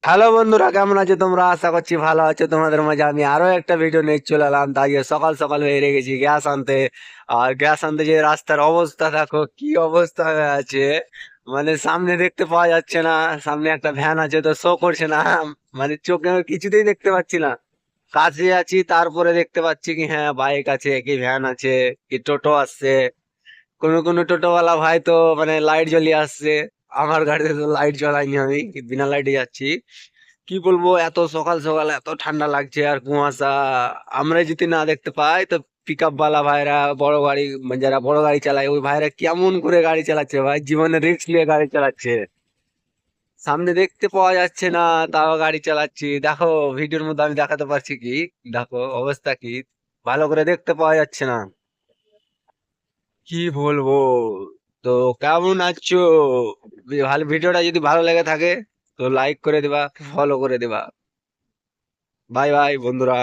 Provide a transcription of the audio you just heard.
Hello বন্ধুরা, কেমন আছো তোমরা? আশা করছি ভালো আছো। তোমাদের মাঝে আমি আরো একটা ভিডিও নিয়ে চলে এলাম। তাই সকাল সকাল বেরিয়ে গেছি গ্যাস আনতে। আর গ্যাস আনতে যে রাস্তার অবস্থা দেখো, কি অবস্থা হয়ে আছে। মানে সামনে দেখতে পাওয়া যাচ্ছে না। সামনে একটা ভ্যান আছে তো শো করছে না। মানে চোখে কিছুতেই দেখতে পাচ্ছি না। কাছে আছি তারপরে দেখতে পাচ্ছি কি হ্যাঁ বাইক আছে, কি ভ্যান আছে, কি টোটো আসছে। কোনো কোনো টোটোওয়ালা ভাই তো মানে লাইট জ্বলিয়ে আসছে। আমার গাড়িতে তো লাইট জ্বলাইনি, আমি বিনা লাইটে যাচ্ছি। কি বলবো, এত সকাল সকাল এত ঠান্ডা লাগছে আর কুয়াশা। আমরা যদি না দেখতে পাই তো পিক আপ বালা ভাইরা, বড় গাড়ি মানে যারা বড় গাড়ি চালায় ওই ভাইরা কেমন করে গাড়ি চালাচ্ছে ভাই, জীবনে রিস্ক নিয়ে গাড়ি চালাচ্ছে। সামনে দেখতে পাওয়া যাচ্ছে না, তাও গাড়ি চালাচ্ছি। দেখো ভিডিওর মধ্যে আমি দেখাতে পারছি কি, দেখো অবস্থা কি, ভালো করে দেখতে পাওয়া যাচ্ছে না। কি বলবো। তো কেমন আছো? ভালো, ভিডিওটা যদি ভালো লেগে থাকে তো লাইক করে দিবা, ফলো করে দিবা। বাই বাই বন্ধুরা।